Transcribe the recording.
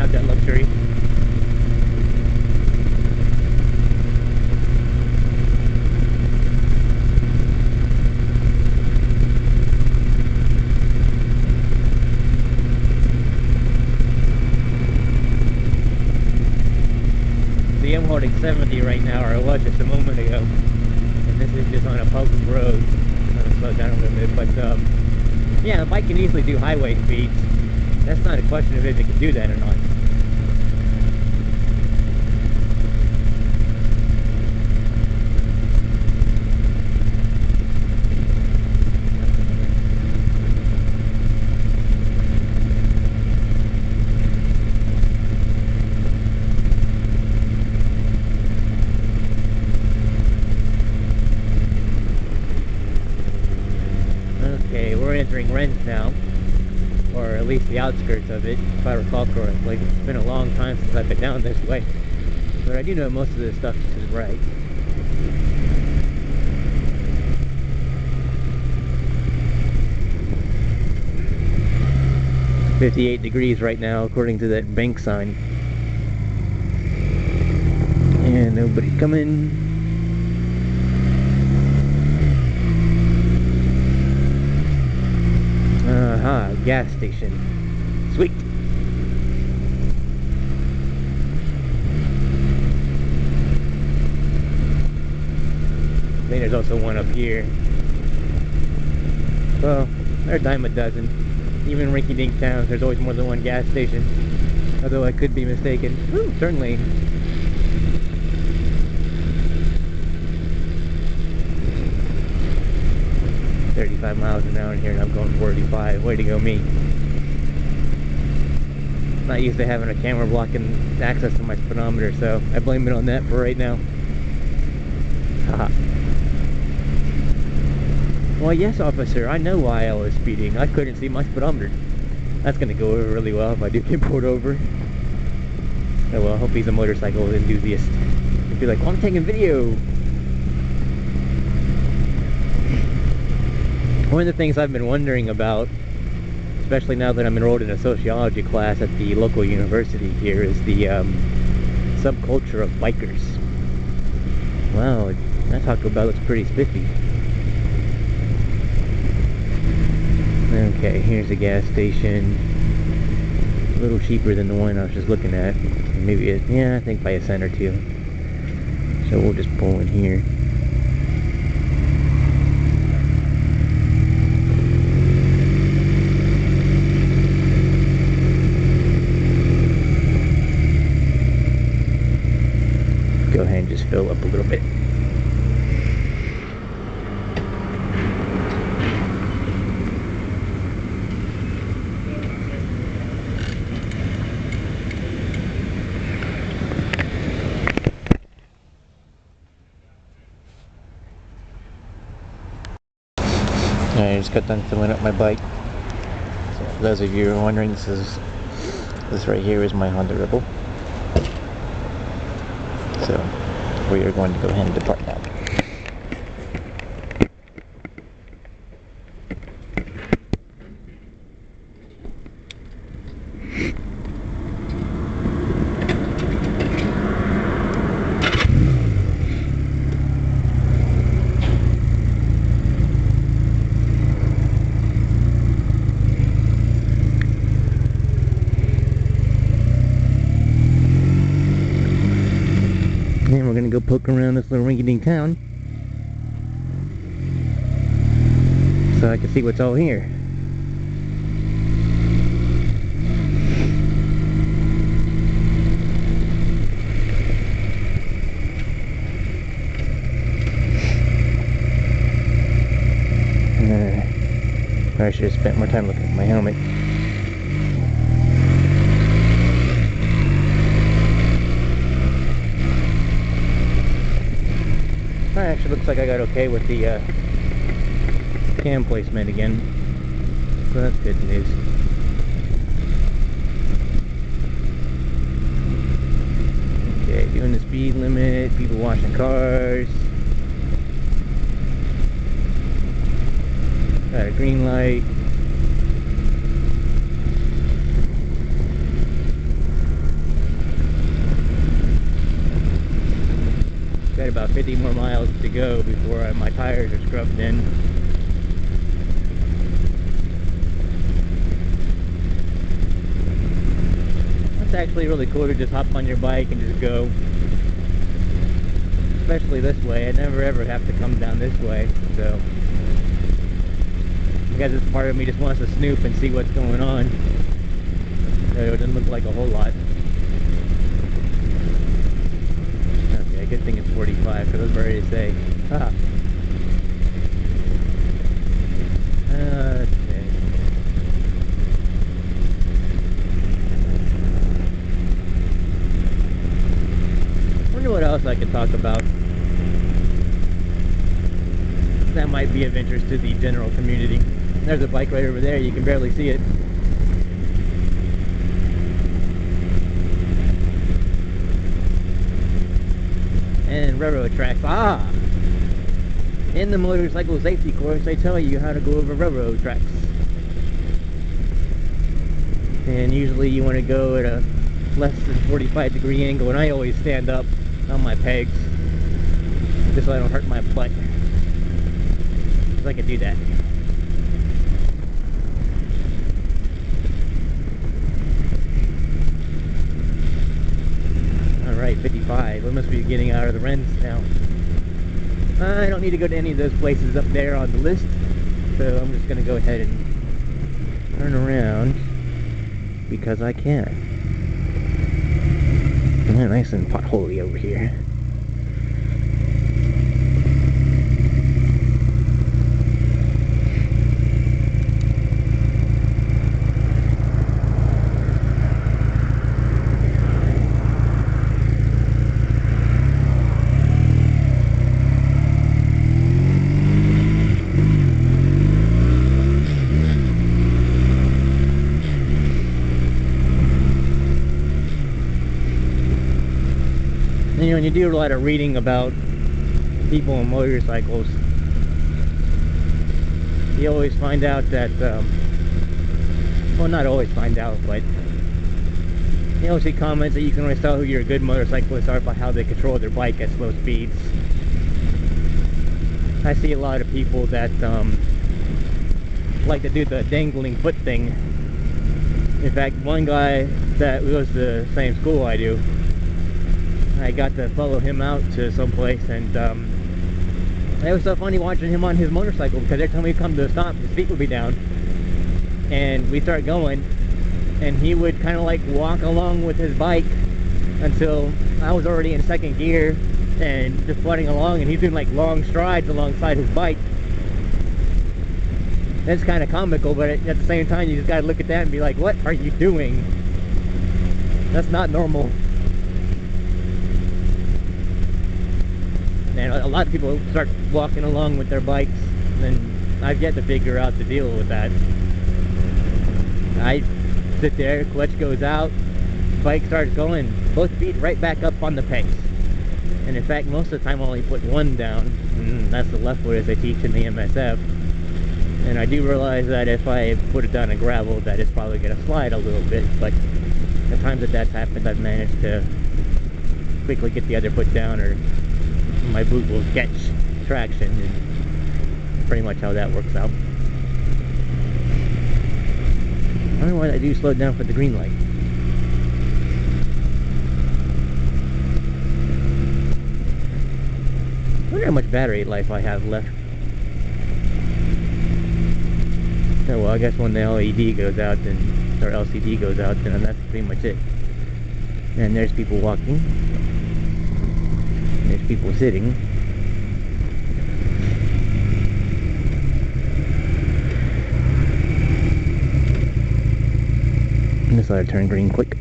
have that luxury. See, I'm holding 70 right now, or I was just a moment ago. And this is just on a public road. I'm gonna slow down a little bit, but yeah, the bike can easily do highway speeds. That's not a question of if it can do that or not. Okay, we're entering Wrens now, or at least the outskirts of it, if I recall correctly. It's been a long time since I've been down this way, but I do know most of this stuff is right. It's 58 degrees right now, according to that bank sign. And nobody's coming. Aha, gas station. Sweet. I think there's also one up here. Well, they're a dime a dozen. Even rinky-dink towns, there's always more than one gas station. Although I could be mistaken. Ooh, certainly. $35 miles an hour in here, and I'm going 45. Way to go, me. Not used to having a camera blocking access to my speedometer, so I blame it on that for right now. Haha. Well, yes, officer, I know why I was speeding. I couldn't see my speedometer. That's gonna go over really well if I do get pulled over. Oh well, I hope he's a motorcycle enthusiast. He'd be like, well, I'm taking video. One of the things I've been wondering about, especially now that I'm enrolled in a sociology class at the local university here, is the subculture of bikers. Wow, that Taco Bell looks pretty spiffy. Okay, here's a gas station. A little cheaper than the one I was just looking at. Maybe it, yeah, I think by a cent or two. So we'll just pull in here. Go ahead and just fill up a little bit. I just got done filling up my bike. So for those of you who are wondering, this right here is my Honda Rebel. So we are going to go ahead and depart now. And we're gonna go poke around this little rinky-dink town so I can see what's all here. Probably should have spent more time looking at my helmet. That actually looks like I got okay with the cam placement again, so that's good news. Okay, doing the speed limit, people washing cars. Got a green light. about 50 more miles to go before my tires are scrubbed in. It's actually really cool to just hop on your bike and just go. Especially this way. I never ever have to come down this way, so I guess this part of me just wants to snoop and see what's going on. So it doesn't look like a whole lot. Okay, good thing it's 45, because I was ready to say, ah. Okay. Wonder what else I could talk about that might be of interest to the general community. There's a bike right over there, you can barely see it. And railroad tracks. Ah! In the motorcycle safety course, they tell you how to go over railroad tracks. And usually you want to go at a less than 45-degree angle, and I always stand up on my pegs just so I don't hurt my butt. So I can do that. Alright, 55. We must be getting out of the Wrens now. I don't need to go to any of those places up there on the list, so I'm just going to go ahead and turn around because I can. Nice and potholey over here. You know, when you do a lot of reading about people on motorcycles, you always find out that, well, not always find out, but you always see comments that you can always tell who your good motorcyclists are by how they control their bike at slow speeds. I see a lot of people that like to do the dangling foot thing. In fact, one guy that goes to the same school I do, I got to follow him out to someplace, and it was so funny watching him on his motorcycle, because every time we come to a stop, his feet would be down, and we start going, and he would kind of like walk along with his bike until I was already in second gear and just floating along, and he's doing like long strides alongside his bike. It's kind of comical, but at the same time, you just gotta look at that and be like, what are you doing? That's not normal. And a lot of people start walking along with their bikes, and I've yet to figure out the deal with that. I sit there, clutch goes out, bike starts going, both feet right back up on the pace. And in fact, most of the time I only put one down, and that's the left foot as they teach in the MSF. And I do realize that if I put it down in gravel, that it's probably going to slide a little bit, but the times that that's happened, I've managed to quickly get the other foot down, or my boot will catch traction, and pretty much how that works out. I don't know why I do slow down for the green light. I wonder how much battery life I have left. Oh, well, I guess when the LED goes out, then, or LCD goes out, then that's pretty much it. And there's people walking. There's people sitting. And this ought to turn green quick.